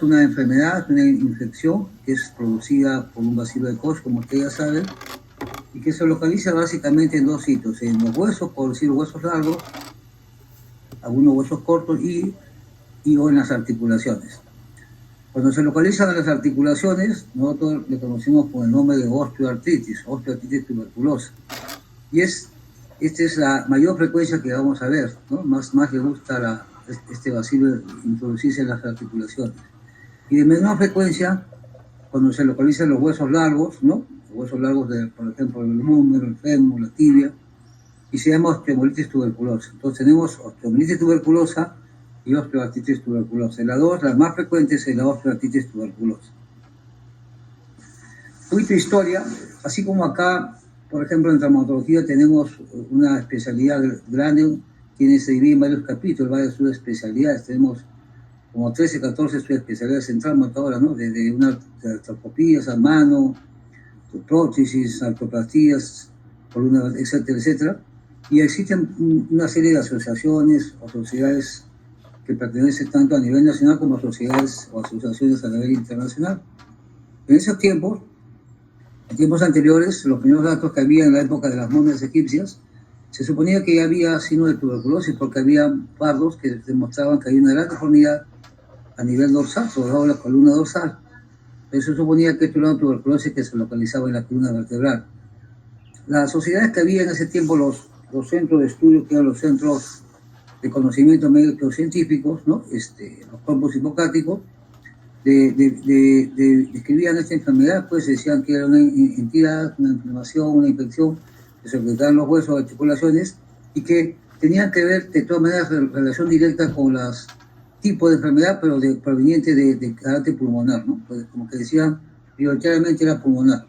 una enfermedad, una infección que es producida por un bacilo de Koch, como ustedes ya saben, y que se localiza básicamente en dos sitios, en los huesos, por decir huesos largos, algunos huesos cortos o en las articulaciones. Cuando se localizan en las articulaciones, nosotros le conocemos con el nombre de osteoartritis tuberculosa. Y esta es la mayor frecuencia que vamos a ver, ¿no? Más le gusta este bacilo introducirse en las articulaciones. Y de menor frecuencia, cuando se localizan los huesos largos, ¿no? Los huesos largos, por ejemplo, el húmero, el fémur, la tibia, y se llama osteomelitis tuberculosa. Entonces tenemos osteomelitis tuberculosa y osteoartritis tuberculosa. La más frecuente es la osteoartritis tuberculosa. Un poquito de historia, así como acá, por ejemplo, en traumatología tenemos una especialidad grande, se divide en varios capítulos, varias subespecialidades. Tenemos como 13, 14 subespecialidades en trauma ahora, ¿no? Desde artroscopías a mano, prótesis, artroplastías, columna, etcétera, etcétera. Y existen una serie de asociaciones o sociedades que pertenecen tanto a nivel nacional como a sociedades o asociaciones a nivel internacional. En esos tiempos, en tiempos anteriores, los primeros datos que había en la época de las momias egipcias, se suponía que ya había signo de tuberculosis porque había pardos que demostraban que había una gran deformidad a nivel dorsal, sobre todo la columna dorsal. Eso suponía que esto era una tuberculosis que se localizaba en la columna vertebral. Las sociedades que había en ese tiempo, los centros de estudio, que eran los centros de conocimiento médico científicos, ¿no? Los campos hipocráticos, describían esta enfermedad, pues decían que era una entidad, una inflamación, una infección que se afectaban los huesos, articulaciones, y que tenían que ver de todas maneras relación directa con los tipos de enfermedad, pero proveniente de carácter pulmonar, ¿no? Pues como que decían, prioritariamente era pulmonar.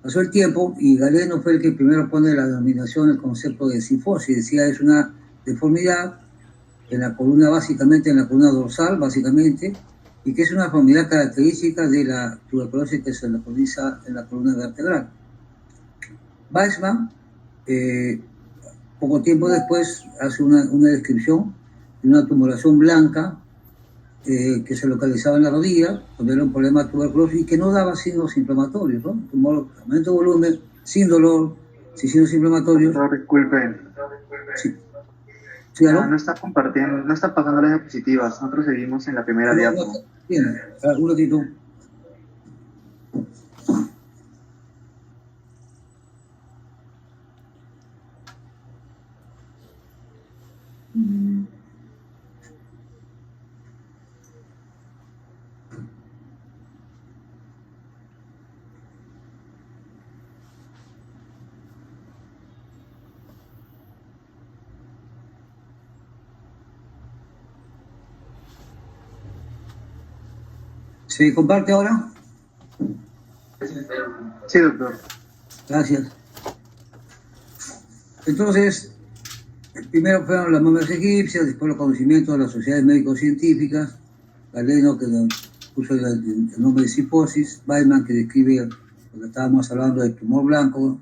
Pasó el tiempo y Galeno fue el que primero pone la denominación, el concepto de cifosis, decía es una deformidad en la columna, básicamente en la columna dorsal, básicamente, y que es una deformidad característica de la tuberculosis que se localiza en la columna vertebral. Weissman, poco tiempo después, hace una descripción de una tumoración blanca que se localizaba en la rodilla, donde era un problema de tuberculosis y que no daba signos inflamatorios, ¿no? Tumor, aumento de volumen, sin dolor, sin signos inflamatorios. Doctor, disculpe. Sí. ¿Sí, No está compartiendo, no está pasando las diapositivas. Nosotros seguimos en la primera diapo. Bien, un ratito. ¿Se comparte ahora? Sí, doctor. Gracias. Entonces, primero fueron las momias egipcias, después los conocimientos de las sociedades médico-científicas, Galeno que puso el nombre de cifosis, Weissman que describe lo que estábamos hablando del tumor blanco,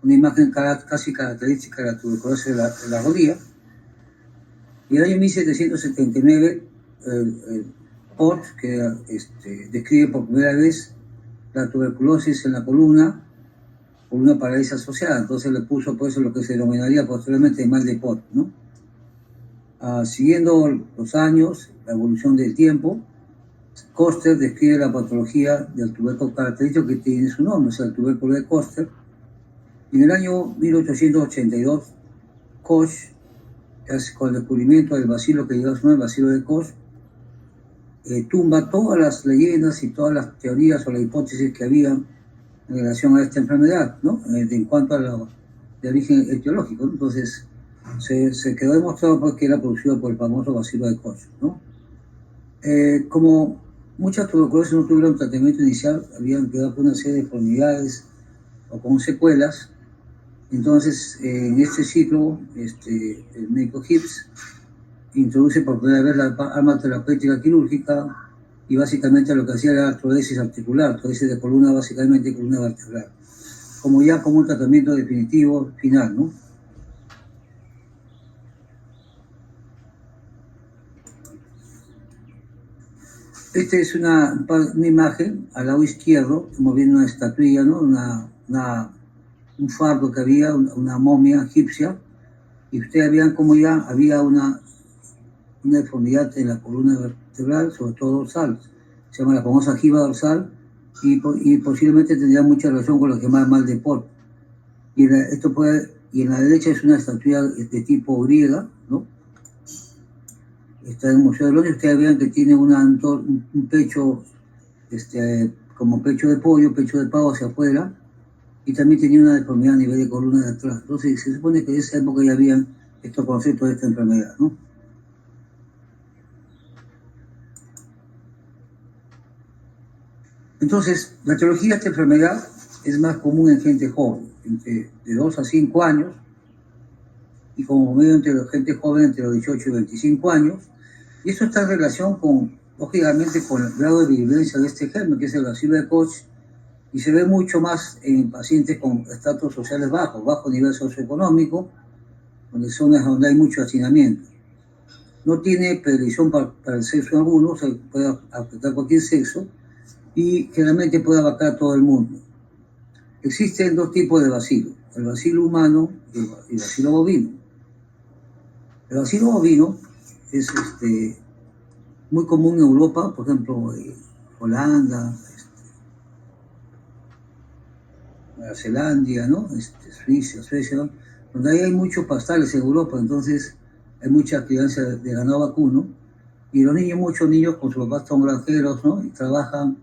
una imagen casi característica de la tuberculosis de la rodilla. Y en el año 1779, Koch, que describe por primera vez la tuberculosis en la columna por una parálisis asociada. Entonces le puso por eso lo que se denominaría posteriormente mal de Koch, ¿no? Siguiendo los años, la evolución del tiempo, Koster describe la patología del tubérculo característico que tiene su nombre, o sea, el tubérculo de Koster. Y en el año 1882, Koch, con el descubrimiento del bacilo que lleva su nombre, el bacilo de Koch, tumba todas las leyendas y todas las teorías o las hipótesis que había en relación a esta enfermedad, ¿no? En cuanto a de origen etiológico, ¿no? Entonces, se quedó demostrado porque era producido por el famoso bacilo de Koch, ¿no? Como muchas tuberculosis no tuvieron tratamiento inicial, habían quedado con una serie de deformidades o con secuelas. Entonces, en este ciclo, el médico Hibbs introduce por primera vez la arma terapéutica quirúrgica y básicamente lo que hacía era artrodesis articular, artrodesis de columna, básicamente columna vertebral, como un tratamiento definitivo final, ¿no? Esta es una imagen al lado izquierdo, estamos viendo una estatuilla, ¿no? Un fardo que había, una momia egipcia, y ustedes vean cómo ya había una deformidad en la columna vertebral, sobre todo dorsal. Se llama la famosa jiba dorsal, y posiblemente tendría mucha relación con lo que se llama mal de Port. Y en la derecha es una estatua de tipo griega, ¿no? Está en el Museo de Londres. Ustedes vean que tiene un pecho, como pecho de pollo, pecho de pavo hacia afuera, y también tenía una deformidad a nivel de columna de atrás. Entonces se supone que en esa época ya habían estos conceptos de esta enfermedad, ¿no? Entonces, la etiología de esta enfermedad es más común en gente joven, de 2 a 5 años, y como medio entre la gente joven entre los 18 y 25 años, y eso está en relación lógicamente, con el grado de virulencia de este germen, que es el bacilo de Koch, y se ve mucho más en pacientes con estratos sociales bajos, bajo nivel socioeconómico, donde zonas donde hay mucho hacinamiento. No tiene predicción para el sexo alguno, se puede afectar cualquier sexo, y generalmente puede abarcar a todo el mundo. Existen 2 tipos de bacilo, el bacilo humano y el bacilo bovino. El bacilo bovino es muy común en Europa, por ejemplo, Holanda, Nueva Zelanda, ¿no? Suecia, donde hay muchos pastales en Europa, entonces hay mucha crianza de ganado vacuno, y muchos niños con sus papás son granjeros, ¿no? Y trabajan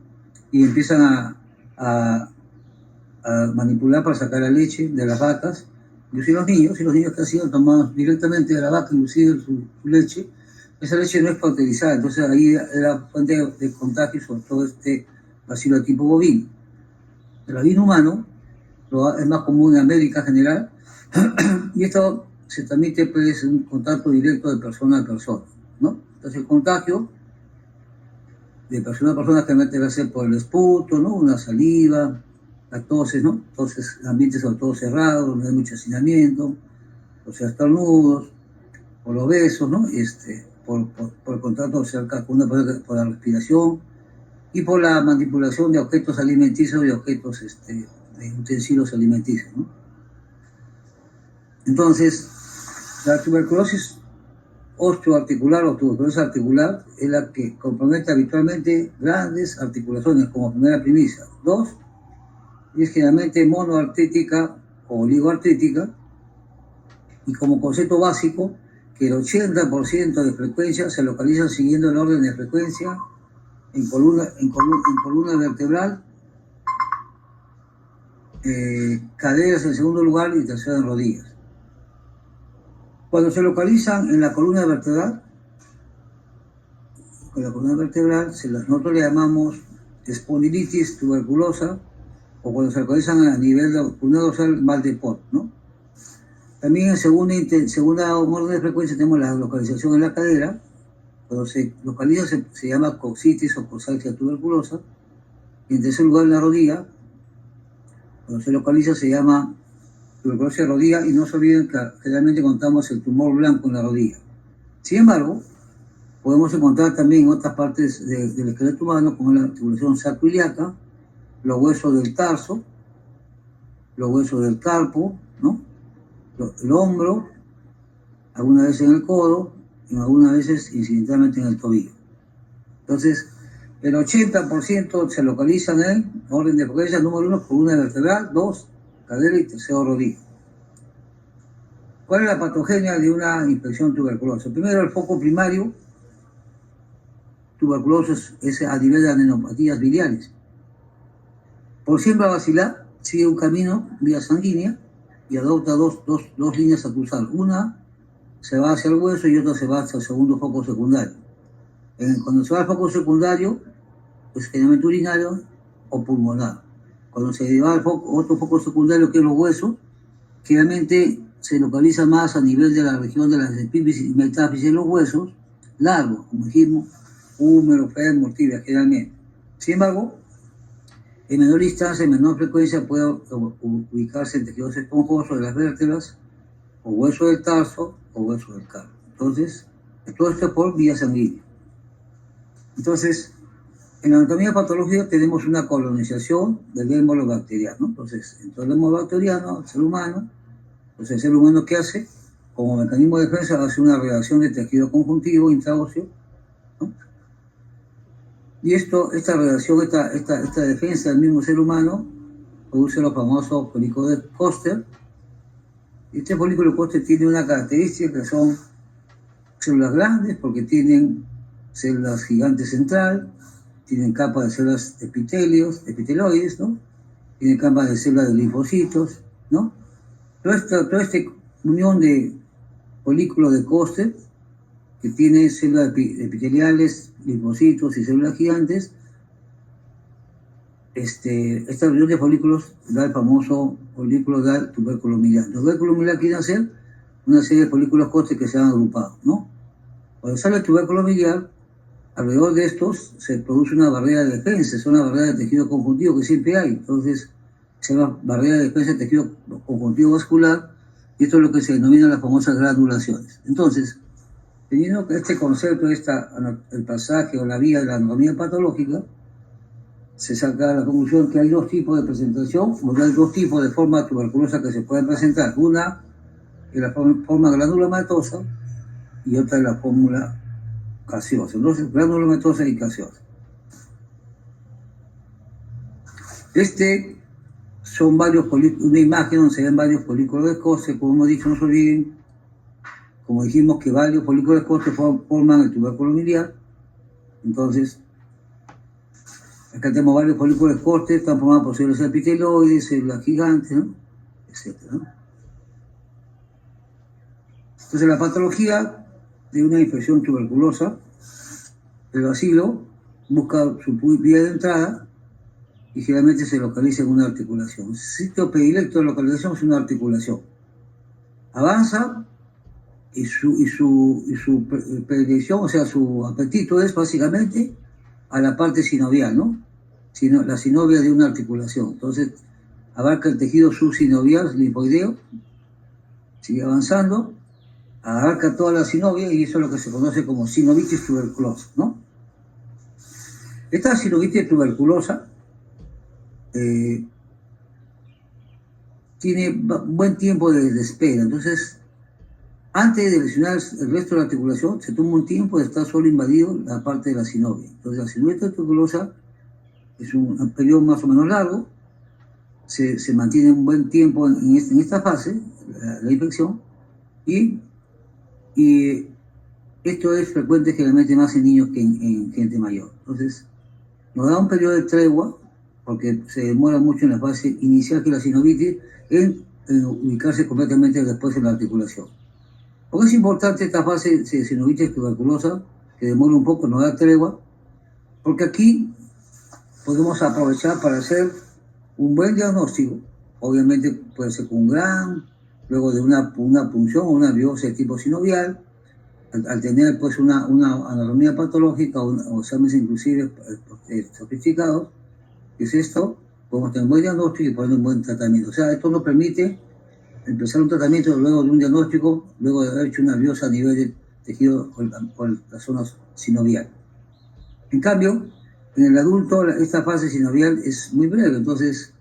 y empiezan a manipular para sacar la leche de las vacas. Inclusive los niños que han sido tomados directamente de la vaca, inclusive su leche, esa leche no es cauterizada, entonces ahí era fuente de contagio sobre todo bacilo tipo bovino. El bovino humano es más común en América en general, y esto se transmite pues un contacto directo de persona a persona, ¿no? Entonces el contagio de persona a persona generalmente va a ser por el esputo, ¿no? Una saliva, la toses, ¿no? Entonces, ambientes sobre todo cerrados, donde hay mucho hacinamiento, o sea, estornudos, por los besos, ¿no? Por el contacto cerca con una persona, por la respiración, y por la manipulación de objetos alimenticios y objetos, de utensilios alimenticios, ¿no? Entonces, la tuberculosis osteoarticular o tuberculosis articular es la que compromete habitualmente grandes articulaciones como primera primicia. 2, y es generalmente monoartrítica o oligoartrítica, y como concepto básico, que el 80% de frecuencias se localizan siguiendo el orden de frecuencia en columna vertebral, caderas en segundo lugar y tercero en rodillas. Cuando se localizan en la columna vertebral, nosotros le llamamos espondilitis tuberculosa, o cuando se localizan a nivel de la columna dorsal, mal de Port, ¿no? También en segunda orden de frecuencia tenemos la localización en la cadera. Cuando se localiza se llama coxitis o coxalgia tuberculosa. Y en tercer lugar en la rodilla, cuando se localiza se llama tuberculosis de rodilla, y no se olviden que generalmente contamos el tumor blanco en la rodilla. Sin embargo, podemos encontrar también en otras partes del esqueleto humano, como la articulación sacroiliaca, los huesos del tarso, los huesos del carpo, ¿no? El hombro, algunas veces en el codo, y algunas veces incidentalmente en el tobillo. Entonces, el 80% se localizan en orden de frecuencia, número 1, columna vertebral, 2, cadera, y tercero, rodilla. ¿Cuál es la patogenia de una infección tuberculosa? Primero, el foco primario, tuberculosis es a nivel de adenopatías biliares. Por siembra bacilar, sigue un camino vía sanguínea y adopta dos líneas a cruzar. Una se va hacia el hueso y otra se va hacia el segundo foco secundario. Cuando se va al foco secundario, es generalmente urinario o pulmonar. Cuando se va al otro foco secundario, que es los huesos, generalmente se localiza más a nivel de la región de las epífisis y metáfisis de los huesos, largos, como dijimos, húmero, fémur, tibia, generalmente. Sin embargo, en menor distancia, en menor frecuencia, puede ubicarse en tejidos esponjosos de las vértebras, o hueso del tarso, o hueso del carpo. Entonces, todo esto por vía sanguínea. Entonces, En la anatomía patológica tenemos una colonización del émbolo bacteriano. Entonces, en todo el émbolo bacteriano, el ser humano, entonces el ser humano, ¿qué hace? Como mecanismo de defensa hace una reacción de tejido conjuntivo intraóseo, ¿no? Y esta reacción, esta defensa del mismo ser humano produce los famosos folículos de Koster. Y este folículo de Koster tiene una característica que son células grandes porque tienen células gigantes central, tienen capas de células epiteloides, ¿no? Tienen capas de células de linfocitos, ¿no? Toda esta unión de folículos de Koster, que tiene células epiteliales, linfocitos y células gigantes, esta unión de folículos da el famoso folículo del tubérculo miliar. Los tubérculos miliar quieren hacer una serie de folículos Koster que se han agrupado, ¿no? Cuando sale el tubérculo miliar, alrededor de estos se produce una barrera de defensa, es una barrera de tejido conjuntivo que siempre hay. Entonces, se llama barrera de defensa de tejido conjuntivo vascular, y esto es lo que se denomina las famosas granulaciones. Entonces, teniendo este concepto, el pasaje o la vía de la anatomía patológica, se saca la conclusión que hay dos tipos de presentación, o hay dos tipos de forma tuberculosa que se pueden presentar. Una es la forma granulomatosa y otra es la fórmula gaseosa. Entonces, granulomatosa y gaseosa. Son una imagen donde se ven varios folículos de Koster, como hemos dicho, no se olviden, como dijimos que varios folículos de Koster forman el tubérculo miliar. Entonces, acá tenemos varios folículos de Koster, están formados por células epiteloides, células gigantes, ¿no? Etcétera, ¿no? Entonces, la patología de una infección tuberculosa, el bacilo busca su vía de entrada y generalmente se localiza en una articulación. El sitio predilecto de localización es una articulación. Avanza y su predilección, o sea, su apetito es básicamente a la parte sinovial, ¿no? La sinovia de una articulación. Entonces, abarca el tejido subsinovial linfoideo, sigue avanzando, abarca toda la sinovia y eso es lo que se conoce como sinovitis tuberculosa, ¿no? Esta sinovitis tuberculosa tiene buen tiempo de espera. Entonces, antes de lesionar el resto de la articulación, se toma un tiempo de estar solo invadido la parte de la sinovia. Entonces, la sinovitis tuberculosa es un periodo más o menos largo, se mantiene un buen tiempo en esta fase, la infección, y esto es frecuente generalmente más en niños que en gente mayor. Entonces, nos da un periodo de tregua, porque se demora mucho en la fase inicial que la sinovitis en ubicarse completamente después en la articulación. ¿Por qué es importante esta fase de sinovitis tuberculosa, que demora un poco, nos da tregua? Porque aquí podemos aprovechar para hacer un buen diagnóstico. Obviamente puede ser con un GRAM, luego de una punción o una biopsia de tipo sinovial, al tener pues una anatomía patológica o exámenes inclusive sofisticados. ¿Qué es esto? Podemos tener un buen diagnóstico y poner un buen tratamiento. O sea, esto nos permite empezar un tratamiento luego de un diagnóstico, luego de haber hecho una biopsia a nivel de tejido por la zona sinovial. En cambio, en el adulto esta fase sinovial es muy breve, entonces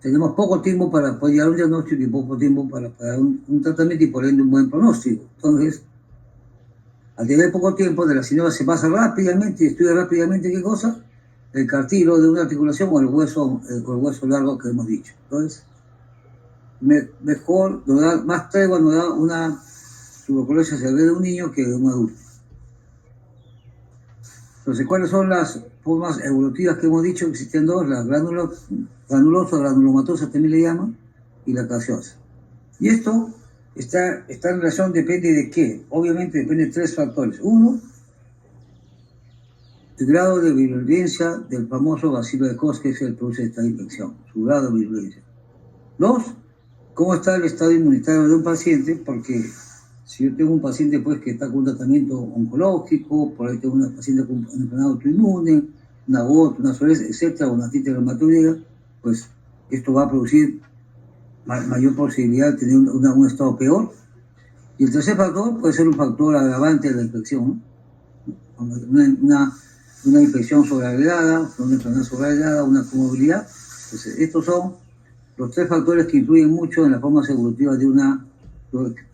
tenemos poco tiempo para poder llegar a un diagnóstico y poco tiempo para dar un tratamiento y por ende un buen pronóstico. Entonces, al tener poco tiempo de la sinovia se pasa rápidamente y estudia rápidamente ¿qué cosa? El cartílago de una articulación o el hueso largo que hemos dicho. Entonces, mejor, nos da más tregua, nos da una tuberculosis severa de un niño que de un adulto. Entonces, ¿cuáles son las formas evolutivas que hemos dicho? Existen dos, la granulosa, granulomatosa también le llaman, y la gaseosa. Y esto está en relación, depende de qué. Obviamente depende de tres factores. Uno, el grado de virulencia del famoso bacilo de Koch, que es el que produce esta infección, su grado de virulencia. Dos, cómo está el estado inmunitario de un paciente, porque si yo tengo un paciente pues, que está con un tratamiento oncológico, por ahí tengo una paciente con una enfermedad autoinmune, una gota, una psoriasis, etcétera, una artritis reumatoidea, pues esto va a producir mayor posibilidad de tener un estado peor. Y el tercer factor puede ser un factor agravante de la infección, ¿no? una infección sobreagregada, una enfermedad sobreagregada, una comorbilidad. Entonces, estos son los tres factores que influyen mucho en las formas evolutivas de una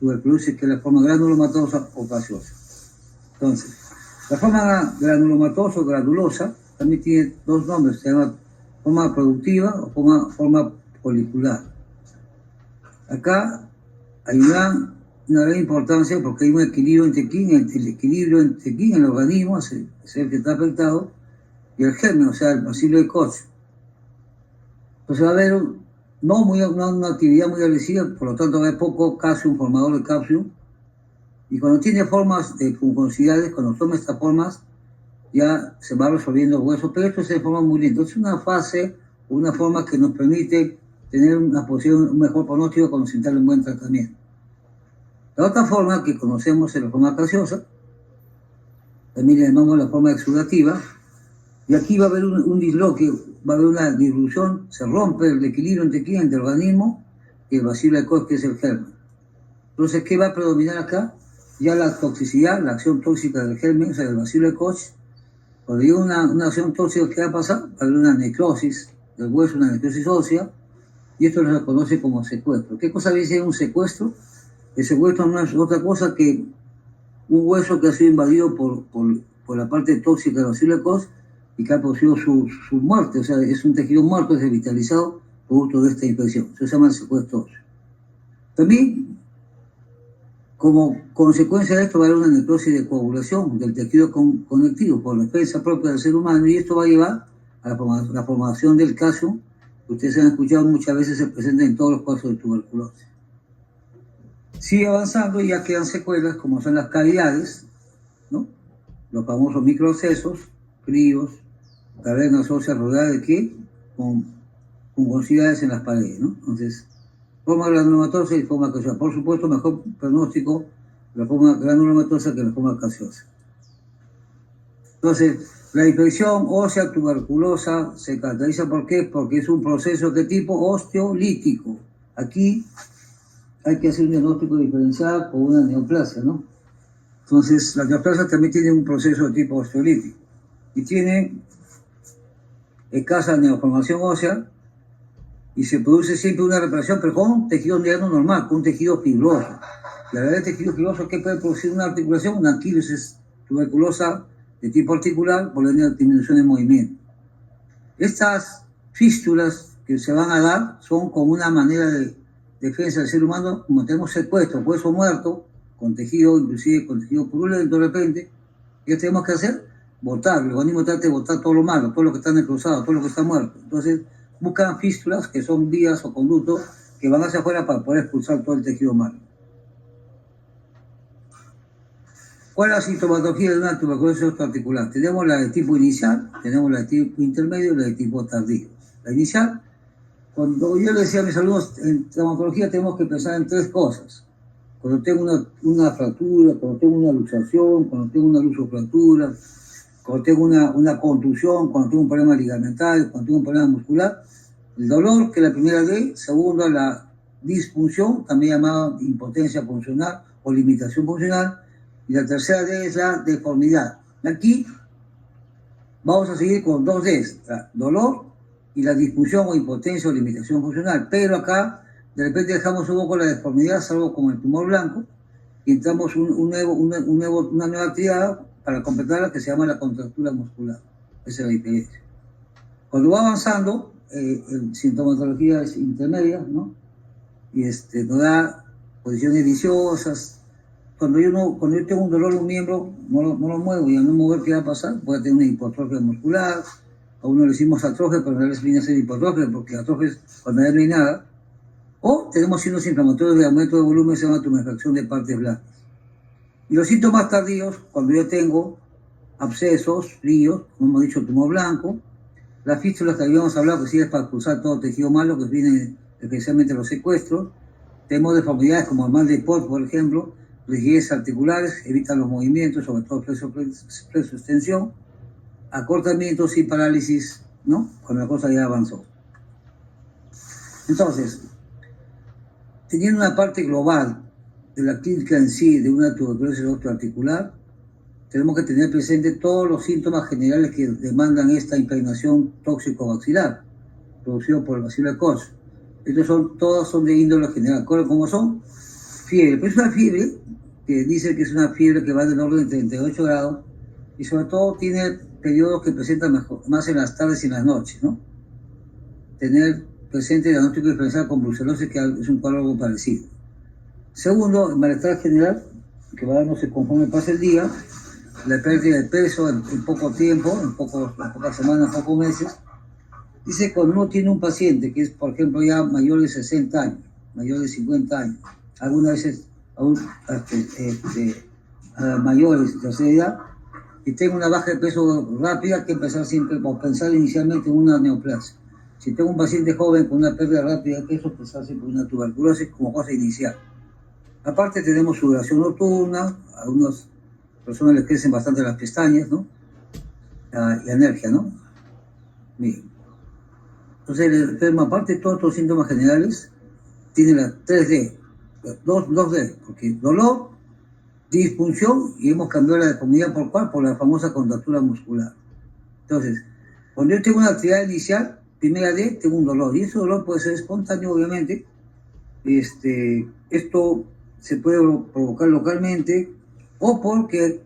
tuberculosis, que es la forma granulomatosa o gaseosa. Entonces, la forma granulomatosa o granulosa también tiene dos nombres, se llama forma productiva o forma folicular. Acá hay una gran importancia porque hay un equilibrio entre quién, el organismo, es el que está afectado, y el germen, o sea, el bacilo de Koch. Entonces va a haber una actividad muy agresiva, por lo tanto va a haber poco calcio, un formador de calcio, y cuando tiene formas de fungosidades, cuando toma estas formas, ya se va resolviendo el hueso, pero esto se forma muy lento. Es una fase, una forma que nos permite tener una posición, un mejor pronóstico cuando se instala un buen tratamiento. La otra forma que conocemos es la forma gaseosa, también le llamamos la forma exudativa, y aquí va a haber un disloque, va a haber una disrupción, se rompe el equilibrio entre el organismo y el bacilo de Koch, que es el germen. Entonces, ¿qué va a predominar acá? Ya la toxicidad, la acción tóxica del germen, o sea, del bacilo de Koch. Cuando hay una acción tóxica, ¿qué va a pasar? Va a haber una necrosis del hueso, una necrosis ósea, y esto se conoce como secuestro. ¿Qué cosa dice un secuestro? El secuestro no es otra cosa que un hueso que ha sido invadido por la parte tóxica del bacilo de Koch y que ha producido su muerte, o sea, es un tejido muerto, es desvitalizado producto de esta infección. Eso se llama el secuestro óseo. También, como consecuencia de esto, va a haber una necrosis de coagulación del tejido conectivo por la defensa propia del ser humano, y esto va a llevar a la formación del calcio, que ustedes han escuchado muchas veces se presenta en todos los casos de tuberculosis. Sigue avanzando y ya quedan secuelas como son las cavidades, ¿no? Los famosos microabscesos, críos, cavernas óseas rodeadas de qué? Con fungosidades en las paredes, ¿no? Entonces, forma granulomatosa y forma gaseosa. Por supuesto, mejor pronóstico la forma granulomatosa que la forma gaseosa. Entonces, la infección ósea tuberculosa se caracteriza ¿por qué? Porque es un proceso de tipo osteolítico. Aquí hay que hacer un diagnóstico diferencial con una neoplasia, ¿no? Entonces, la neoplasia también tiene un proceso de tipo osteolítico y tiene escasa neoformación ósea y se produce siempre una reparación, pero con un tejido nervioso normal, con un tejido fibroso. Y a la vez tejido fibroso, ¿qué puede producir una articulación? Una anquilosis tuberculosa de tipo articular por la disminución de movimiento. Estas fístulas que se van a dar son como una manera de defensa del ser humano, como tenemos secuestro, hueso muerto, con tejido, inclusive con tejido purulento de repente. ¿Qué tenemos que hacer? Botar, el organismo trata de botar todo lo malo, todo lo que está necrosado, todo lo que está muerto. Entonces buscan fístulas, que son vías o conductos que van hacia afuera para poder expulsar todo el tejido malo. ¿Cuál es la sintomatología de una tuberculosis osteoarticular? Tenemos la de tipo inicial, tenemos la de tipo intermedio y la de tipo tardío. La inicial, cuando yo le decía a mis alumnos, en traumatología tenemos que pensar en tres cosas. Cuando tengo una fractura, cuando tengo una luxación, cuando tengo una luxofractura, cuando tengo una contusión, cuando tengo un problema ligamentario, cuando tengo un problema muscular. El dolor, que es la primera D. Segundo, la disfunción, también llamada impotencia funcional o limitación funcional. Y la tercera D es la deformidad. Aquí vamos a seguir con dos Ds, dolor y la disfunción o impotencia o limitación funcional. Pero acá, de repente dejamos un poco la deformidad, salvo como el tumor blanco, y entramos una nueva actividad para completarla que se llama la contractura muscular. Esa es la diferencia. Cuando va avanzando, en sintomatología es intermedia, ¿no? Y nos da posiciones viciosas. Cuando yo tengo un dolor en un miembro, no lo muevo, y al no mover, ¿qué va a pasar? Puede tener una hipotrofia muscular, a uno le decimos atrofia, pero a veces viene a ser hipotrofia, porque atrofia es cuando no hay nada. O tenemos signos inflamatorios de aumento de volumen, se llama tumefacción de partes blandas. Y los síntomas tardíos, cuando yo tengo abscesos, fríos, como hemos dicho, tumor blanco, las fístulas que habíamos hablado, que sí es para expulsar todo tejido malo, que viene especialmente los secuestros. Tenemos deformidades como el mal de Port, por ejemplo, rigidez articulares, evitan los movimientos, sobre todo flexo-extensión, acortamientos y parálisis, ¿no? Cuando la cosa ya avanzó. Entonces, teniendo una parte global de la clínica en sí de una tuberculosis osteoarticular, tenemos que tener presente todos los síntomas generales que demandan esta impregnación tóxico-bacilar, producido por el bacilo de Koch. Todos son de índole general. ¿Cómo son? Fiebre. Pero es una fiebre que dice que es una fiebre que va del orden de 38 grados y sobre todo tiene periodos que presentan más en las tardes y en las noches, ¿no? Tener presente diagnóstico diferencial con brucelosis, que es un cuadro algo parecido. Segundo, el malestar general, que va dándose conforme pasa el día, la pérdida de peso en poco tiempo, en pocas semanas, pocos meses. Dice cuando uno tiene un paciente que es, por ejemplo, ya mayor de 60 años, mayor de 50 años, algunas veces aún mayores de tercera edad, y tengo una baja de peso rápida, hay que empezar siempre por pensar inicialmente en una neoplasia. Si tengo un paciente joven con una pérdida rápida de peso, pensar siempre en una tuberculosis como cosa inicial. Aparte tenemos sudoración nocturna, a algunas personas les crecen bastante las pestañas, ¿no? Y alergia, ¿no? Bien. Entonces el enfermo, aparte de todos estos síntomas generales, tiene las 3D, 2D, porque dolor, disfunción, y hemos cambiado la deformidad por cuál, por la famosa contractura muscular. Entonces, cuando yo tengo una actividad inicial, primera D, tengo un dolor, y ese dolor puede ser espontáneo, obviamente. Esto se puede provocar localmente, o porque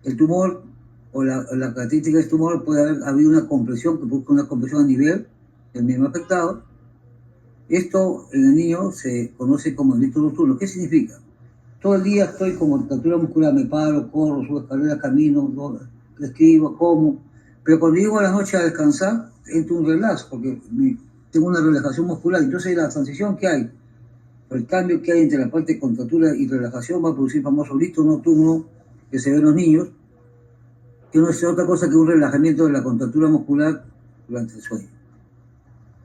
el tumor o la característica del tumor puede haber habido una compresión, que busca una compresión a nivel del mismo afectado. Esto en el niño se conoce como el ictus nocturno. ¿Qué significa? Todo el día estoy con contractura muscular, me paro, corro, subo escaleras, camino, escribo, como, pero cuando llego a la noche a descansar, entro un relax, porque tengo una relajación muscular. Entonces la transición que hay, el cambio que hay entre la parte de contractura y relajación, va a producir el famoso ictus nocturno que se ve en los niños, que no es otra cosa que un relajamiento de la contractura muscular durante el sueño.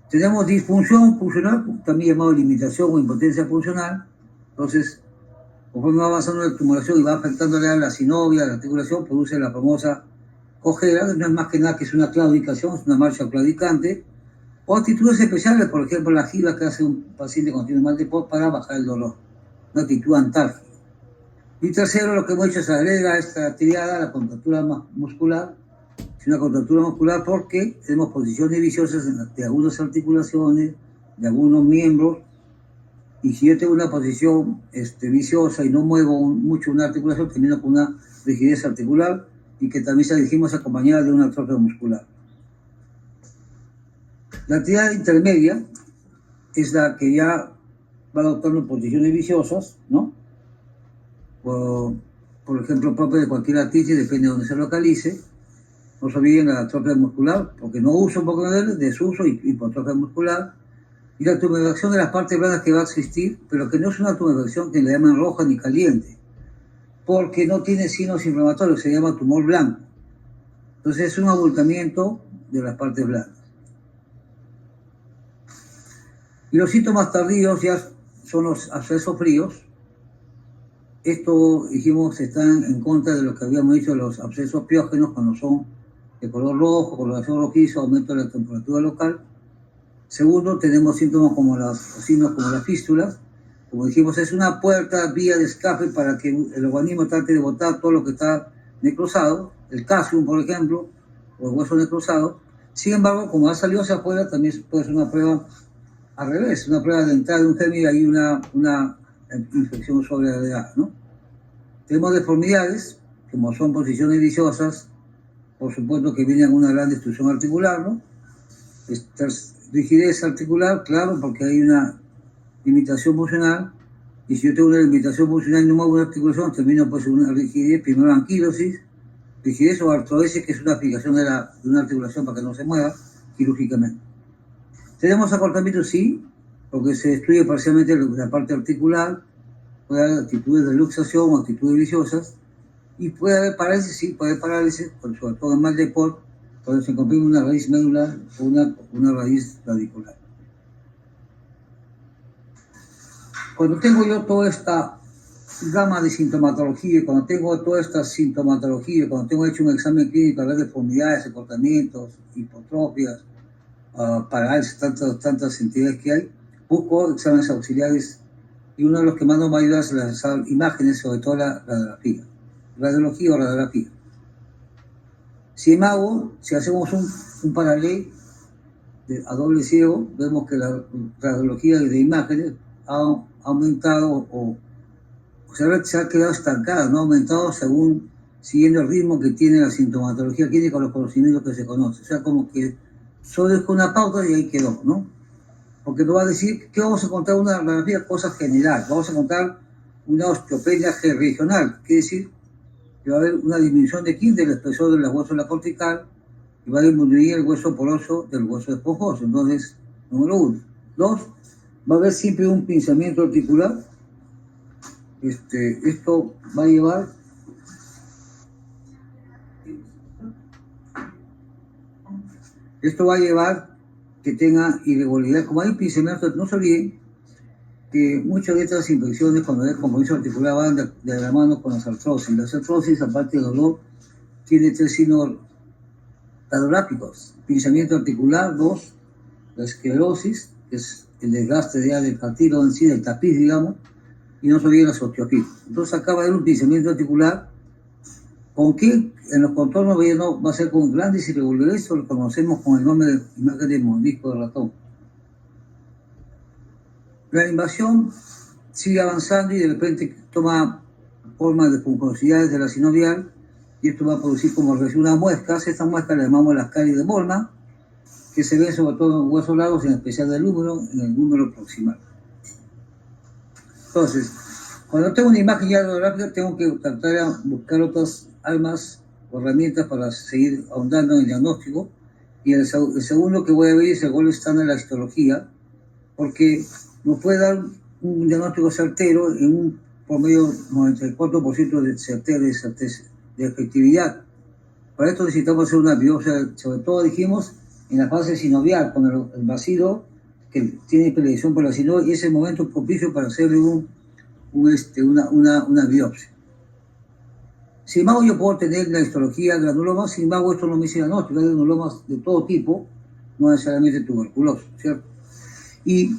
Tenemos disfunción funcional, también llamado limitación o impotencia funcional. Entonces, conforme va avanzando la tumoración y va afectándole a la sinovia, a la articulación, produce la famosa cojera, que no es más que nada que es una claudicación, es una marcha claudicante, o actitudes especiales, por ejemplo, la giba que hace un paciente cuando tiene mal de POT para bajar el dolor, una actitud antálgica. Y tercero, lo que hemos hecho es agrega esta actividad a la contractura muscular. Es una contractura muscular porque tenemos posiciones viciosas de algunas articulaciones, de algunos miembros, y si yo tengo una posición viciosa y no muevo mucho una articulación, termino con una rigidez articular y que también se dijimos acompañada de una atrofia muscular. La actividad intermedia es la que ya va adoptando posiciones viciosas, ¿no? Por ejemplo, propia de cualquier artritis, depende de donde se localice. No se olviden la atrofia muscular, porque no uso un poco de desuso y hipotrofia muscular. Y la tumefacción de las partes blandas que va a existir, pero que no es una tumefacción que le llaman roja ni caliente, porque no tiene signos inflamatorios, se llama tumor blanco. Entonces es un abultamiento de las partes blandas. Y los síntomas tardíos ya son los abscesos fríos. Esto, dijimos, están en contra de lo que habíamos dicho, los abscesos piógenos, cuando son de color rojo, coloración rojiza, aumento de la temperatura local. Segundo, tenemos síntomas como signos como las fístulas. Como dijimos, es una puerta, vía de escape para que el organismo trate de botar todo lo que está necrosado, el calcium, por ejemplo, o el hueso necrosado. Sin embargo, como ha salido hacia afuera, también puede ser una prueba al revés, una prueba de entrada de un germen y hay una infección sobre la edad, ¿no? Tenemos deformidades, como son posiciones viciosas, por supuesto que vienen una gran destrucción articular, ¿no? Rigidez articular, claro, porque hay una limitación funcional, y si yo tengo una limitación funcional y no muevo una articulación, termino pues una rigidez, primero anquilosis, rigidez o artrodesis, que es una fijación de una articulación para que no se mueva quirúrgicamente. ¿Tenemos acortamiento? Sí, porque se destruye parcialmente la parte articular, puede haber actitudes de luxación o actitudes viciosas, y puede haber parálisis, sí, puede haber parálisis, sobre todo en mal de POT, cuando se comprime una raíz medular o una raíz radicular. Cuando tengo yo toda esta gama de sintomatología, cuando tengo toda esta sintomatología, cuando tengo hecho un examen clínico a ver deformidades, acortamientos, hipotrofias, parálisis, tantas entidades que hay, busco exámenes auxiliares y uno de los que más nos va a ayudar es las imágenes, sobre todo la radiografía. Radiología o radiografía. Sin embargo, si hacemos un paralelo a doble ciego, vemos que la radiología de imágenes ha aumentado o se ha quedado estancada, no ha aumentado siguiendo el ritmo que tiene la sintomatología clínica o los conocimientos que se conocen. O sea, como que solo es una pauta y ahí quedó, ¿no? Porque nos va a decir que vamos a contar una radiografía, cosa general. Vamos a contar una osteopenia regional, quiere decir que va a haber una disminución de 15 del espesor de la hueso de la cortical y va a disminuir el hueso poroso del hueso esponjoso. Entonces, número 1. 2, va a haber siempre un pinzamiento articular. Esto va a llevar que tenga irregularidad. Como hay pinzamiento, no se olviden que muchas de estas infecciones, cuando hay compromiso articular, van de la mano con las artrosis. Las artrosis, aparte del dolor, tiene 3 signos radiográficos: pinzamiento articular. 2, la esclerosis, que es el desgaste del cartílago en sí, del tapiz, digamos, y no se olviden las osteopitas. Entonces acá va a haber un pinzamiento articular, con que en los contornos va a ser con grandes irregularidades, lo conocemos con el nombre de imagen de mordisco de ratón. La invasión sigue avanzando y de repente toma formas de puncosidades de la sinovial, y esto va a producir como unas muescas. Estas muescas las llamamos las caries de Bollmann, que se ven sobre todo en huesos largos, en especial del húmero, en el húmero proximal. Entonces, cuando tengo una imagen ya radiográfica, tengo que tratar de buscar otras armas o herramientas para seguir ahondando en el diagnóstico. Y el segundo que voy a ver es el gold estándar de la histología, porque nos puede dar un diagnóstico certero en un promedio 94% de efectividad. Para esto necesitamos hacer una biopsia, sobre todo dijimos en la fase sinovial, cuando el bacilo que tiene predilección por la sinovial, y es el momento propicio para hacerle una biopsia. Sin embargo, yo puedo tener la histología granuloma. Sin embargo, esto no me dice diagnóstico. Hay granulomas de todo tipo, no necesariamente tuberculoso, ¿cierto? Y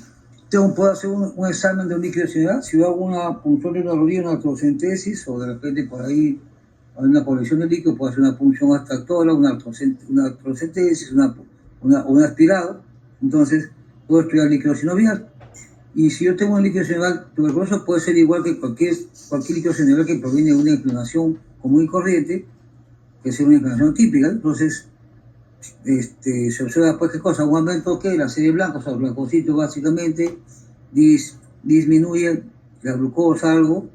puedo hacer un examen de un líquido sinovial. Si yo hago una punción de una rodilla, una artrocentesis, o de repente por ahí hay una colección de líquido, puedo hacer una punción abstractora, una artrocentesis, un aspirado. Entonces, puedo estudiar líquido sinovial. Y si yo tengo un líquido sinovial tuberculoso, puede ser igual que cualquier líquido sinovial que proviene de una inflamación común y corriente, que es una inflamación típica. Entonces, se observa pues qué cosa, un aumento que la serie blanca, o sea, los glucositos básicamente disminuye la glucosa algo,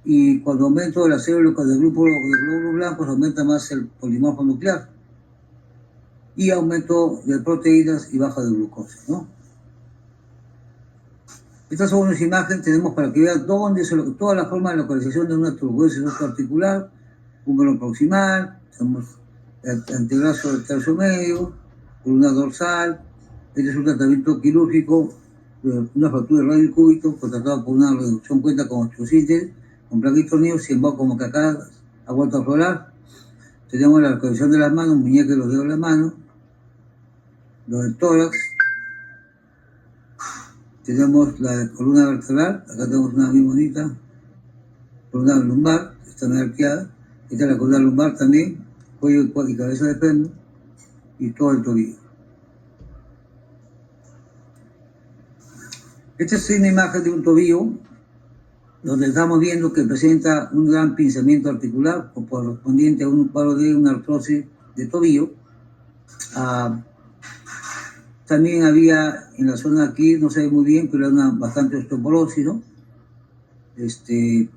y cuando aumento la célula del grupo de glóbulos blancos, aumenta más el polimorfo nuclear y aumento de proteínas y baja de glucosa, ¿no? Estas son unas imágenes, tenemos para que vean toda la forma de localización de una tuberculosis articular, húmero proximal, tenemos el antebrazo del tercio medio, columna dorsal. Este es un tratamiento quirúrgico, una fractura del radio cúbito, contratado por una reducción cuenta con osteocitis, con placa y tornillo. Sin embargo, como que acá ha vuelto a aflorar. Tenemos la localización de las manos, muñeca y los dedos de la mano, lo del tórax. Tenemos la columna vertebral, acá tenemos una muy bonita, columna lumbar, está muy arqueada. Esta es la columna lumbar también, cuello y cabeza de péndulo, y todo el tobillo. Esta es una imagen de un tobillo, donde estamos viendo que presenta un gran pinzamiento articular correspondiente a un cuadro de una artrosis de tobillo. También había en la zona aquí, no se ve muy bien, pero era bastante osteoporosis, ¿no? Este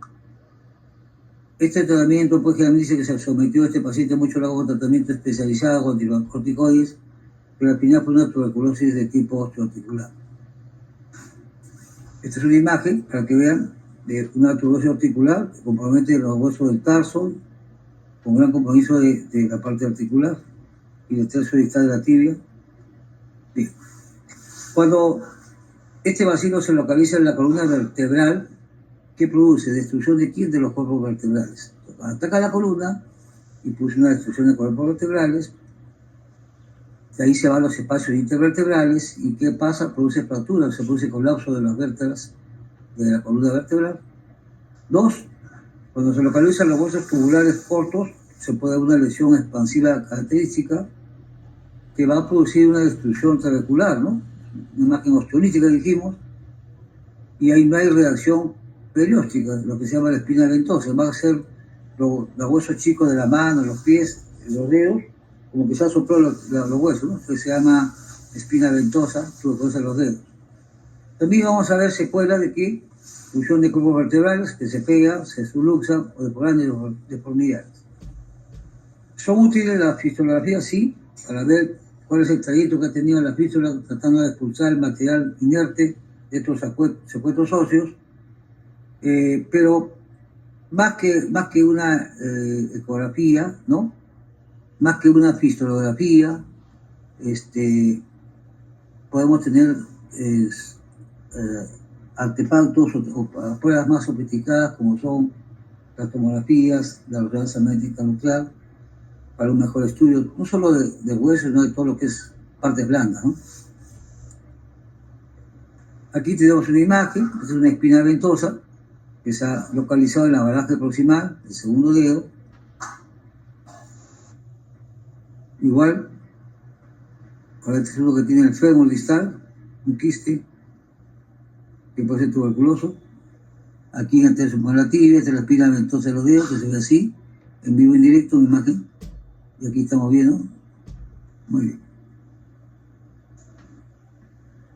tratamiento, pues, que dice que se sometió a este paciente mucho largo con tratamiento especializado con corticoides, pero al final fue una tuberculosis de tipo osteoarticular. Esta es una imagen para que vean de una tuberculosis articular que compromete los huesos del tarso, con gran compromiso de la parte articular y del tercio distal de la tibia. Bien. Cuando este bacilo se localiza en la columna vertebral, ¿qué produce? Destrucción de quién? De los cuerpos vertebrales. Ataca la columna y produce una destrucción de cuerpos vertebrales. De ahí se van los espacios intervertebrales. ¿Y qué pasa? Produce fracturas, se produce colapso de las vértebras de la columna vertebral. 2, cuando se localizan los huesos tubulares cortos, se puede dar una lesión expansiva característica que va a producir una destrucción trabecular, ¿no? Una imagen osteolítica, dijimos, y ahí no hay reacción perióstica, lo que se llama la espina ventosa. Va a ser los huesos chicos de la mano, los pies, los dedos, como que se ha soplado los huesos, ¿no? Entonces se llama espina ventosa, tuberculosis de los dedos. También vamos a ver secuelas de que fusión de cuerpos vertebrales que se pegan, se subluxan o de grandes deformidades. ¿Son útiles las fistografías? Sí, para ver cuál es el trayecto que ha tenido la fístula tratando de expulsar el material inerte de estos secuestros óseos, pero más que una ecografía, ¿no? Más que una fistolografía, podemos tener artefactos o pruebas más sofisticadas como son las tomografías, la resonancia magnética nuclear, para un mejor estudio, no solo de huesos, sino de todo lo que es partes blandas, ¿no? Aquí tenemos una imagen, es una espina ventosa, que se ha localizado en la falange proximal, el segundo dedo. Igual, ahora este es uno que tiene el fémur distal, un quiste, que puede ser tuberculoso. Aquí en el tercio la tibia, esta es la espina ventosa de los dedos, que se ve así, en vivo y en directo, una imagen. Y aquí estamos viendo. Muy bien.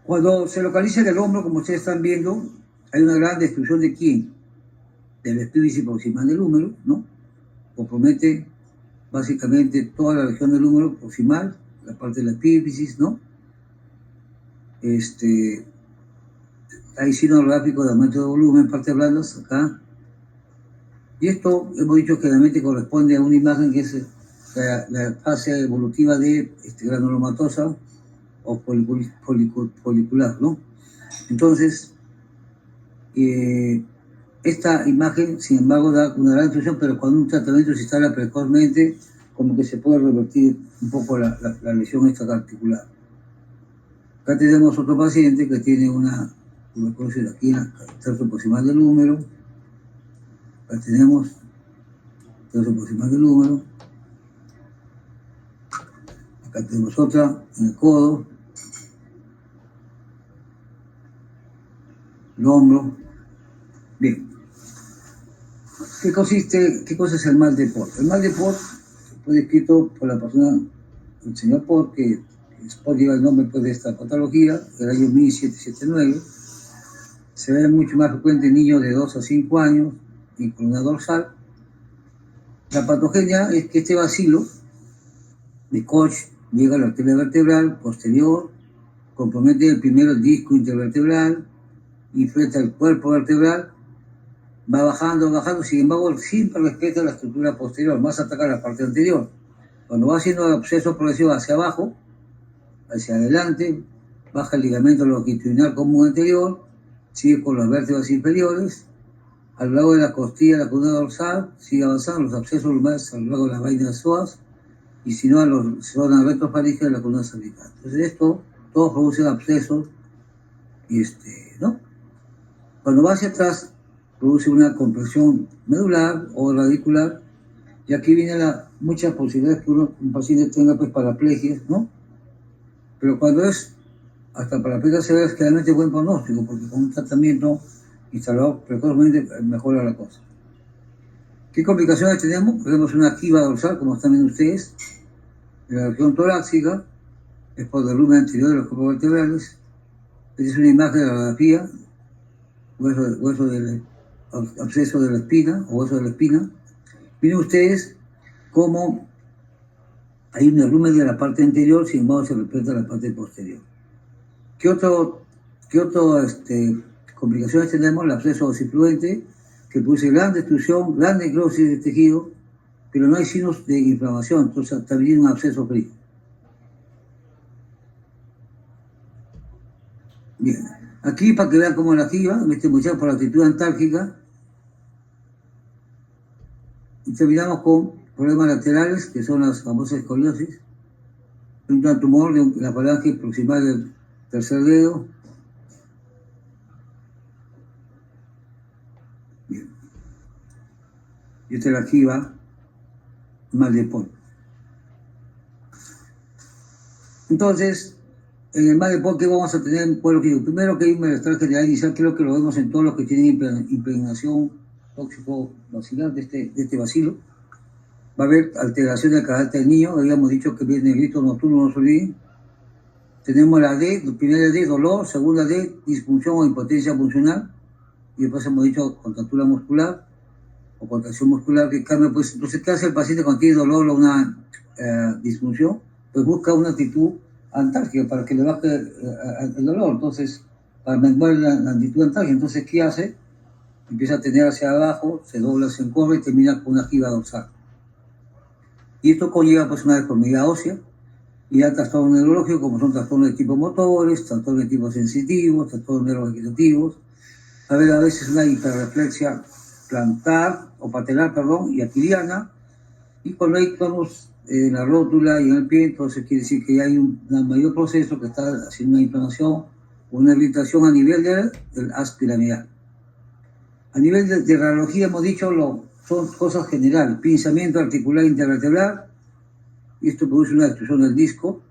Cuando se localiza en el hombro, como ustedes están viendo, hay una gran destrucción de quién? Del epífisis proximal del húmero, ¿no? Compromete básicamente toda la región del húmero proximal, la parte de la epífisis, ¿no? Hay signo gráfico de aumento de volumen, partes blandas, acá. Y esto hemos dicho que realmente corresponde a una imagen que es la fase evolutiva de granulomatosa o folicular, ¿no? Entonces, esta imagen, sin embargo, da una gran instrucción, pero cuando un tratamiento se instala precozmente, como que se puede revertir un poco la lesión extraarticular. Acá tenemos otro paciente que tiene una tuberculosis aquí en el tercio proximal del húmero. Acá tenemos el tercio proximal del húmero. Acá tenemos otra en el codo, el hombro. Bien. ¿Qué cosa es el mal de Port? El mal de Port fue descrito por la persona, el señor Port, que Port lleva el nombre pues, de esta patología, del año 1779. Se ve mucho más frecuente en niños de 2 a 5 años, en columna dorsal. La patogenia es que este bacilo de Koch llega a la arteria vertebral posterior, compromete el primero el disco intervertebral, infecta el cuerpo vertebral, va bajando, sin embargo siempre respeta la estructura posterior, más ataca la parte anterior. Cuando va haciendo el absceso progresivo hacia abajo, hacia adelante, baja el ligamento longitudinal común anterior, sigue con las vértebras inferiores, a lo largo de la costilla de la columna dorsal, sigue avanzando los abscesos lumbares a lo largo de las vainas psoas, y si no a la zona retrofaringe de la columna cervical. Entonces esto, todos producen abscesos, ¿no? Cuando va hacia atrás, produce una compresión medular o radicular, y aquí vienen muchas posibilidades que un paciente tenga pues paraplegias, ¿no? Pero cuando es hasta paraplegia severa es realmente buen pronóstico, porque con un tratamiento instalado precozmente mejora la cosa. ¿Qué complicaciones tenemos? Tenemos una quiva dorsal, como están viendo ustedes, en la región torácica, es por derrumbe anterior de los cuerpos vertebrales. Esta es una imagen de la radiografía, hueso del absceso de la espina, o hueso de la espina. Miren ustedes cómo hay un derrumbe de la parte anterior, sin embargo se respeta la parte posterior. ¿Qué otro complicaciones tenemos? El absceso osifluente, que produce gran destrucción, gran necrosis de tejido, pero no hay signos de inflamación, entonces también un absceso frío. Bien, aquí para que vean cómo la jiba, este muchacho por la actitud antárquica, y terminamos con problemas laterales, que son las famosas escoliosis, un tumor de la falange proximal del tercer dedo. Bien. Y esta es la jiba mal de Pol. Entonces, en el mal de Pol, ¿qué vamos a tener? Pues, primero que hay un malestar general inicial, creo que lo vemos en todos los que tienen impregnación tóxico vacilar de este bacilo. Va a haber alteración del carácter del niño, habíamos dicho que viene el grito nocturno, no se olviden. Tenemos la D, primera D, dolor, segunda D, disfunción o impotencia funcional, y después hemos dicho contractura muscular o contracción muscular que cambia. Pues, entonces, ¿qué hace el paciente cuando tiene dolor o una disfunción? Pues busca una actitud antálgica para que le baje el dolor, entonces, para menguar la actitud antálgica. Entonces, ¿qué hace? Empieza a tener hacia abajo, se dobla, se encorre y termina con una giba dorsal. Y esto conlleva pues una deformidad ósea y a trastornos neurológicos como son trastornos de tipo motores, trastornos de tipo sensitivos, trastornos neurovegetativos. A veces una hiperreflexia plantar o patelar, y aquidiana. Y cuando hay tonus en la rótula y en el pie, entonces quiere decir que hay un mayor proceso que está haciendo una inflamación o una irritación a nivel del haz piramidal. A nivel de radiología hemos dicho son cosas generales, pinzamiento articular intervertebral, y esto produce una destrucción del disco.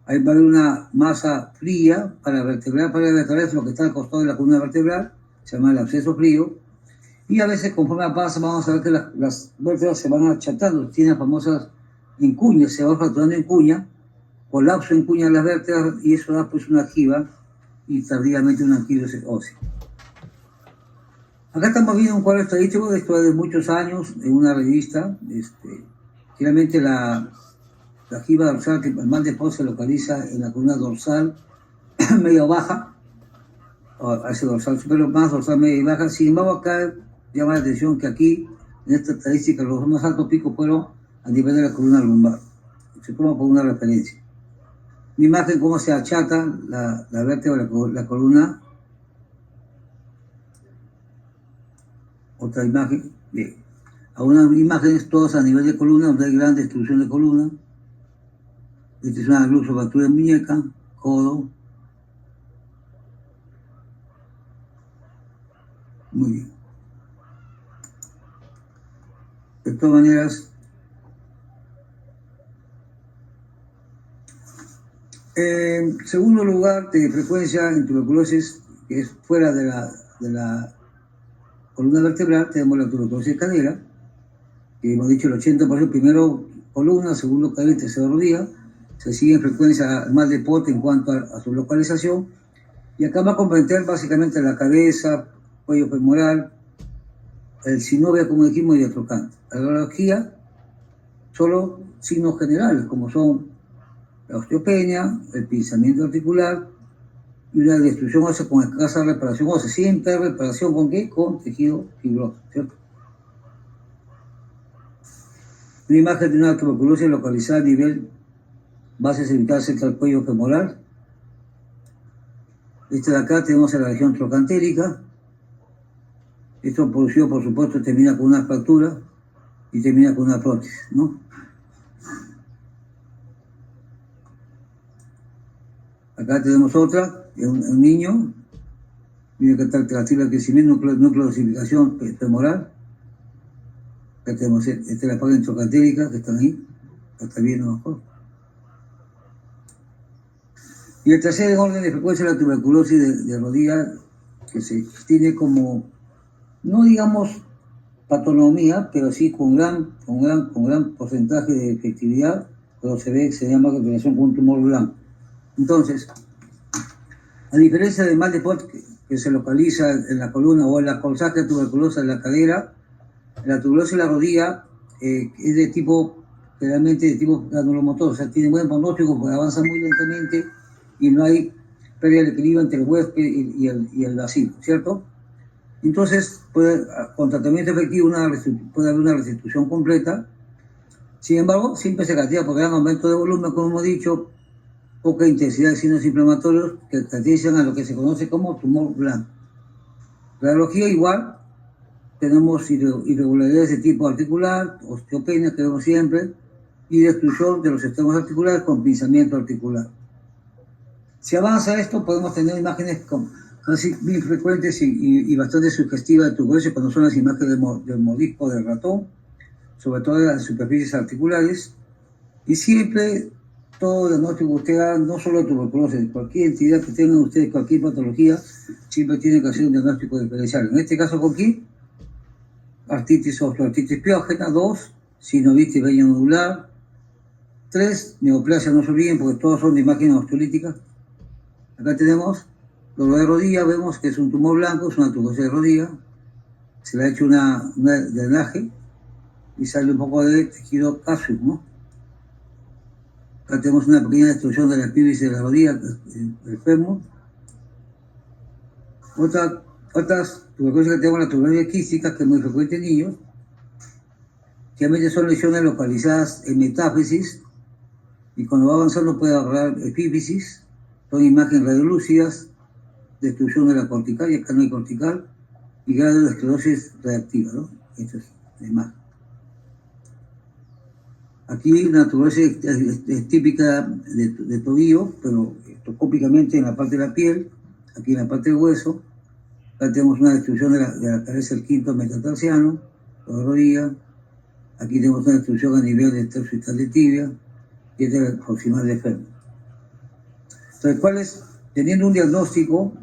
Ahí va a haber una masa fría paravertebral, es lo que está al costado de la columna vertebral, se llama el absceso frío, y a veces conforme pasa vamos a ver que las vértebras se van achatando, tienen famosas encuñas, se va fracturando en cuña, colapso en cuña de las vértebras, y eso da pues una giba y tardíamente una anquilosis ósea. Acá estamos viendo un cuadro estadístico de esto de muchos años en una revista. Generalmente la giba dorsal, que el mal de Pol se localiza en la columna dorsal medio baja, o ese dorsal superior más, dorsal medio y baja. Sin embargo, acá llama la atención que aquí, en esta estadística, los más altos picos fueron a nivel de la columna lumbar. Se toma por una referencia. Mi imagen, cómo se achata la vértebra de la columna. Otra imagen, bien. Algunas imágenes todas a nivel de columna, donde hay gran destrucción de columna. Esta es una gluxofractura en muñeca, codo. Muy bien. De todas maneras, en segundo lugar de frecuencia en tuberculosis, que es fuera de la columna vertebral, tenemos la tuberculosis cadera, que hemos dicho el 80%, primero columna, segundo cadera y tercero rodilla. Se sigue en frecuencia mal de Pol en cuanto a su localización. Y acá va a comprender básicamente la cabeza, cuello femoral, el sinovia, como dijimos, y el trocánter. La radiología, solo signos generales, como son la osteopenia, el pinzamiento articular y una destrucción ósea con escasa reparación ósea. Siempre reparación con ¿qué? Con tejido fibroso, ¿cierto? Una imagen de una tuberculosis localizada a nivel base cervical cerca del cuello femoral. De acá tenemos en la región trocantérica. Esto producido, por supuesto, termina con una fractura y termina con una prótesis, ¿no? Acá tenemos otra, un niño, mira que está el crecimiento, núcleo de osificación femoral. Acá tenemos la parte trocantérica que están ahí, está bien mejor. Y el tercer orden de frecuencia es la tuberculosis de rodilla, que se tiene como, no digamos patonomía, pero sí con gran porcentaje de efectividad, pero se llama relación con un tumor blanco. Entonces, a diferencia del mal de Pol que se localiza en la columna o en la colzaje tuberculosa de la cadera, la tuberculosis de la rodilla es de tipo, generalmente de tipo granulomotor, o sea, tiene buen pronóstico porque avanza muy lentamente y no hay pérdida de equilibrio entre el huésped y el vacío, ¿cierto? Entonces, con tratamiento efectivo puede haber una restitución completa. Sin embargo, siempre se castiga por gran aumento de volumen, como hemos dicho, poca intensidad de signos inflamatorios que caracterizan a lo que se conoce como tumor blanco. Radiología igual, tenemos irregularidades de tipo articular, osteopenia, que vemos siempre, y destrucción de los extremos articulares con pinzamiento articular. Si avanza esto, podemos tener imágenes casi muy frecuentes y bastante sugestivas de tuberculosis, cuando son las imágenes del mordisco del ratón, sobre todo en las superficies articulares, y siempre todo diagnóstico que usted haga, no solo tuberculosis, cualquier entidad que tengan ustedes, cualquier patología, siempre tiene que hacer un diagnóstico diferencial. En este caso, ¿con qué? Artritis osteoartritis piógena, 2, sinovitis veño nodular, 3, neoplasia, no se olviden, porque todos son de imagen osteolítica. Acá tenemos dolor de rodilla, vemos que es un tumor blanco, es una tuberosidad de rodilla, se le ha hecho una drenaje y sale un poco de tejido cápsula, ¿no? Acá tenemos una pequeña destrucción de la epífisis de la rodilla, del fémur. Otras tuberculosis que tenemos, la tuberculosis quística, que es muy frecuente en niños, generalmente son lesiones localizadas en metáfisis, y cuando va avanzando puede agarrar epífisis, son imágenes radiolúcidas, destrucción de la cortical, y acá no hay cortical, y grado de esclerosis reactiva, ¿no? Esto es la imagen. Aquí una tuberosis es típica de tobillo, pero topópicamente en la parte de la piel, aquí en la parte del hueso. Acá tenemos una destrucción de la cabeza del quinto metatarsiano, la rodilla. Aquí tenemos una destrucción a nivel del tercio y tal de tibia, y este es el proximal de fémur. Entonces, teniendo un diagnóstico,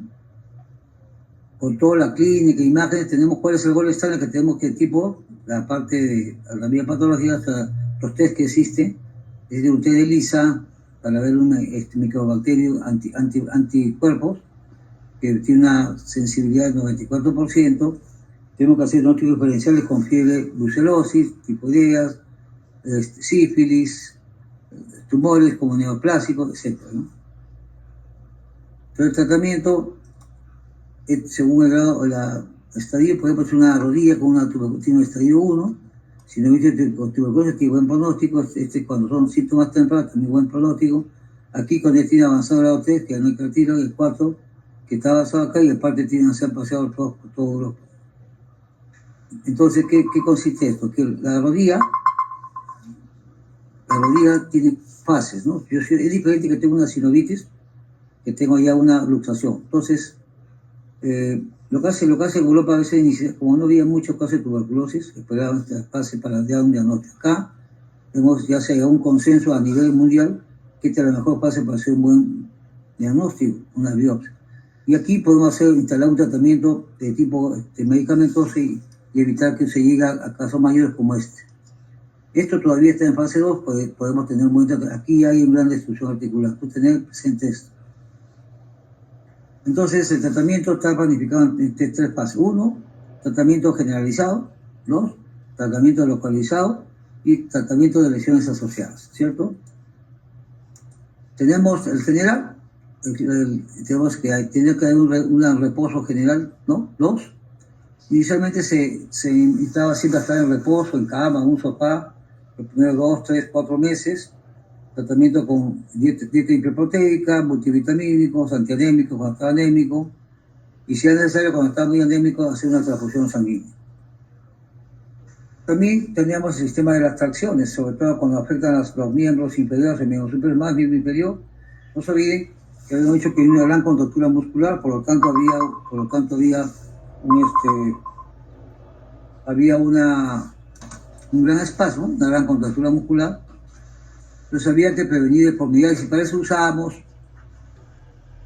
con toda la clínica, imágenes, tenemos cuál es el gol estándar que tenemos, qué tipo, la parte de la vía patológica, los test que existen, es de un test de ELISA para ver un microbacterio anticuerpos, que tiene una sensibilidad del 94%. Tenemos que hacer diagnósticos diferenciales con fiebre, brucelosis, tifoideas, sífilis, tumores como neoplásicos, etc., ¿no? Entonces, el tratamiento, según el grado, la estadio, por ejemplo, es una rodilla con una tuberculosis, tiene un estadio 1, si no viste tuberculosis, tiene buen pronóstico, cuando son síntomas tempranos, tiene buen pronóstico. Aquí con el tiene avanzado grado 3, que no hay cartílago, el 4, que está avanzado acá, y aparte tienen que ser paseados por toda Europa. Entonces, ¿qué consiste esto? Que la rodilla tiene fases, ¿no? Es diferente que tengo una sinovitis, que tengo ya una luxación. Entonces, lo que hace en Europa a veces, como no había muchos casos de tuberculosis, esperaban esta fase para dar un diagnóstico. Acá ya se llegado a un consenso a nivel mundial que esta es la mejor fase para hacer un buen diagnóstico, una biopsia. Y aquí podemos instalar un tratamiento de tipo medicamentoso y evitar que se llegue a casos mayores como este. Esto todavía está en fase 2, podemos tener un buen tratamiento. Aquí hay una gran destrucción articular, pues tener presente esto. Entonces, el tratamiento está planificado en 3 fases. 1, tratamiento generalizado. 2, tratamiento localizado. Y tratamiento de lesiones asociadas, ¿cierto? Tenemos el general, tenemos que haber un reposo general, ¿no? 2, inicialmente se invitaba siempre a estar en reposo, en cama, en un sofá, los primeros 2, 3, 4 meses. Tratamiento con dieta hiperproteica, multivitamínicos, antianémicos, cuando está anémico, y si es necesario, cuando está muy anémico, hacer una transfusión sanguínea. También teníamos el sistema de las tracciones, sobre todo cuando afectan los miembros inferiores, el miembro superior, más miembro inferior. No se olviden que habíamos dicho que hay una gran contractura muscular, por lo tanto había un gran espasmo, una gran contractura muscular. Entonces había que prevenir deformidades, y para eso usábamos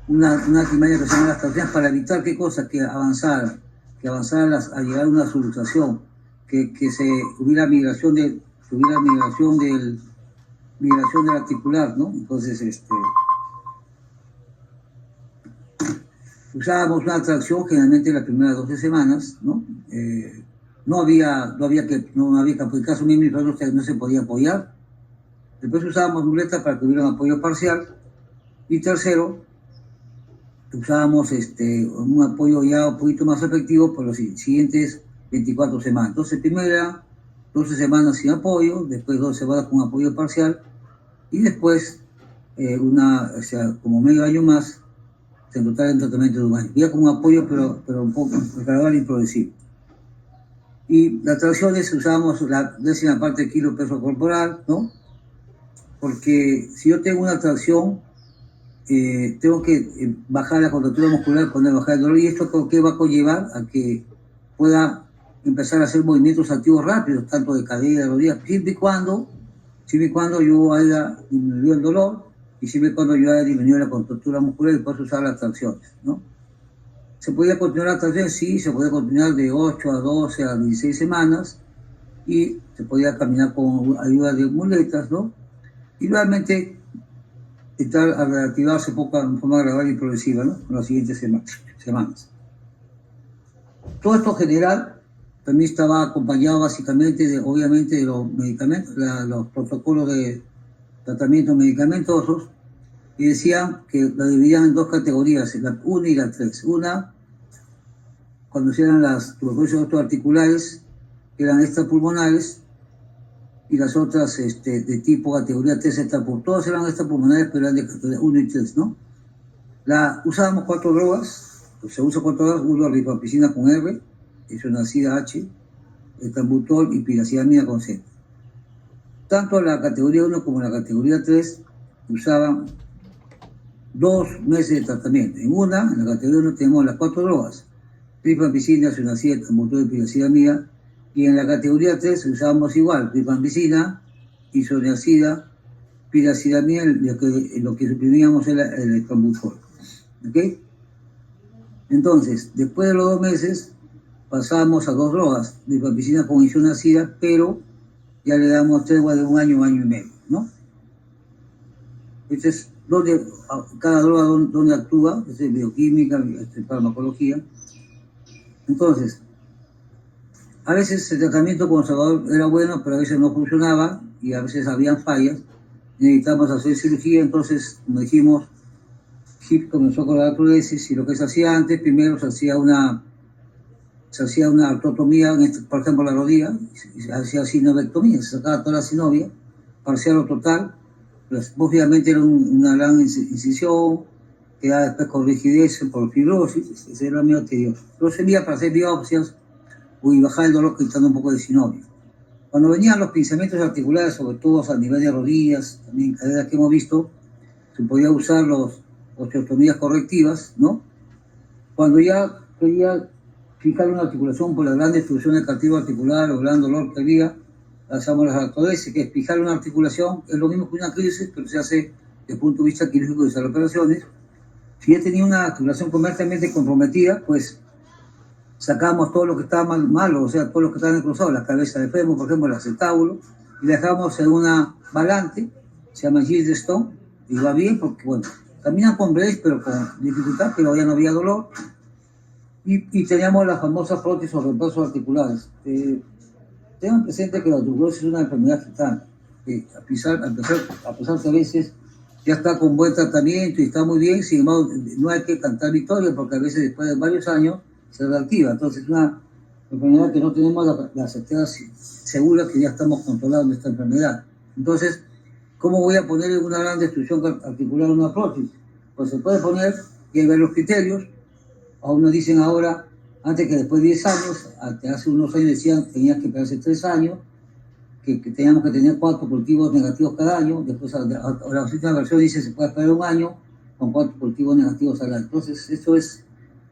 una artimaña que se llama las tracciones, para evitar qué cosa, que avanzaran a llegar a una subluxación, que hubiera migración del articular, ¿no? Entonces, usábamos una tracción generalmente en las primeras 12 semanas, ¿no? No había que, por el caso mismo, no se podía apoyar. Después usábamos muletas para que hubiera un apoyo parcial. Y tercero, usábamos un apoyo ya un poquito más efectivo por los siguientes 24 semanas. Entonces, primero era 12 semanas sin apoyo, después 12 semanas con apoyo parcial, y después como medio año más, en total en tratamiento de un año. Ya con un apoyo, pero un poco gradual y progresivo. Y las tracciones usábamos la décima parte del kilo peso corporal, ¿no? Porque si yo tengo una tracción, tengo que bajar la contractura muscular, bajar el dolor, y esto ¿qué va a conllevar? A que pueda empezar a hacer movimientos activos rápidos, tanto de cadera, de rodillas, siempre y cuando yo haya disminuido el dolor y siempre y cuando yo haya disminuido la contractura muscular y pueda usar las tracciones, ¿no? ¿Se podía continuar la tracción? Sí, se podía continuar de 8 a 12 a 16 semanas y se podía caminar con ayuda de muletas, ¿no? Y realmente estar a reactivarse poco en forma gradual y progresiva, ¿no? En las siguientes semanas. Todo esto general también estaba acompañado básicamente, obviamente, de los medicamentos, los protocolos de tratamientos medicamentosos, y decían que la dividían en dos categorías, la 1 y la 3. Una, cuando se eran las tuberculosis osteoarticulares, que eran extrapulmonares, y las otras de tipo categoría 3 todas eran extrapulmonares, pero eran de categoría 1 y 3, ¿no? Usábamos 4 drogas, se usa 4 drogas, uno rifampicina con R, isoniazida H, etambutol y piracidamina con Z. Tanto la categoría 1 como la categoría 3 usaban 2 meses de tratamiento. En la categoría 1 tenemos las 4 drogas, rifampicina, isoniazida, etambutol y piracidamina, y en la categoría 3 usábamos igual, rifampicina, isoniazida, piracidamina, lo que suprimíamos era el etambutol. ¿Ok? Entonces, después de los 2 meses, pasamos a 2 drogas, rifampicina con isoniazida, pero ya le damos tregua de un año y medio, ¿no? Este es cada droga donde actúa, es bioquímica, farmacología. Entonces, a veces el tratamiento conservador era bueno, pero a veces no funcionaba y a veces habían fallas. Necesitamos hacer cirugía, entonces, como dijimos, HIP comenzó con la artrodesis y lo que se hacía antes, primero se hacía una artrotomía, por ejemplo, la rodilla, y se hacía sinovectomía, se sacaba toda la sinovia, parcial o total, pues, obviamente era una gran incisión, quedaba después con rigidez por fibrosis, ese era medio tedioso. Pero servía para hacer biopsias y bajar el dolor quitando un poco de sinovia. Cuando venían los pinzamientos articulares, sobre todo a nivel de rodillas, también caderas que hemos visto, se podía usar los osteotomías correctivas, ¿no? Cuando ya quería fijar una articulación por la gran destrucción del cartílago articular o gran dolor que había, hacemos las artrodesis, que es fijar una articulación, es lo mismo que una crisis, pero se hace desde el punto de vista quirúrgico de esas operaciones. Si ya tenía una articulación completamente comprometida, pues sacamos todo lo que estaba malo, o sea, todo lo que estaba en el cruzado, la cabeza de fémur, por ejemplo, el acetábulo, y la dejamos en una valante, se llama Gildes-Stone, y va bien porque, bueno, caminan con brace, pero con dificultad, pero ya no había dolor. Y teníamos las famosas prótesis o reemplazos articulares. Tengan presente que la tuberculosis es una enfermedad gitana, que a pesar que a veces ya está con buen tratamiento y está muy bien, sin embargo, no hay que cantar victoria, porque a veces después de varios años se reactiva. Entonces es una enfermedad que no tenemos la certeza segura que ya estamos controlando esta enfermedad. Entonces, ¿cómo voy a poner una gran destrucción articular en una prótesis? Pues se puede poner, y hay varios criterios. Aún nos dicen ahora, antes que después de 10 años, hace unos años decían que tenías que esperarse 3 años, que teníamos que tener 4 cultivos negativos cada año. Después, la última versión dice que se puede esperar un año con 4 cultivos negativos al año. Entonces, esto es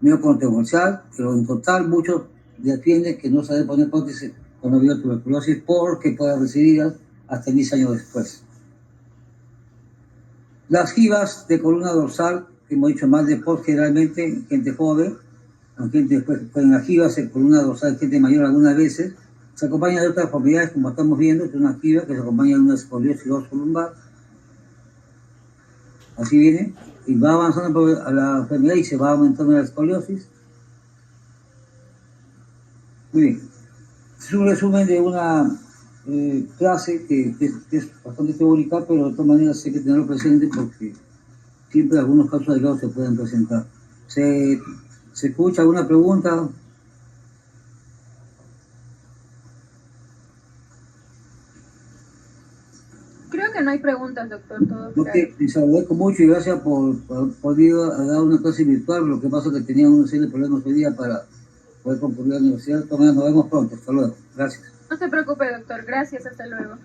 medio controversial, pero en total muchos defienden que no se debe poner prótesis cuando vive tuberculosis porque puede recibir hasta 10 años después. Las gibas de columna dorsal, que hemos dicho más después, generalmente en gente joven, en gente después con las gibas de columna dorsal, gente mayor algunas veces, se acompaña de otras propiedades, como estamos viendo, que es una giba que se acompaña de una escoliosis dorsolumbar. Así viene, y va avanzando a la enfermedad y se va aumentando la escoliosis. Muy bien. Es un resumen de una clase que es bastante teórica, pero de todas maneras hay que tenerlo presente porque siempre algunos casos aislados se pueden presentar. ¿Se escucha alguna pregunta? Creo que no hay preguntas, doctor. Todo claro. Les agradezco mucho y gracias por haber podido dar una clase virtual. Lo que pasa es que tenía una serie de problemas hoy día para poder concluir la universidad. Nos vemos pronto. Hasta luego. Gracias. No se preocupe, doctor. Gracias. Hasta luego.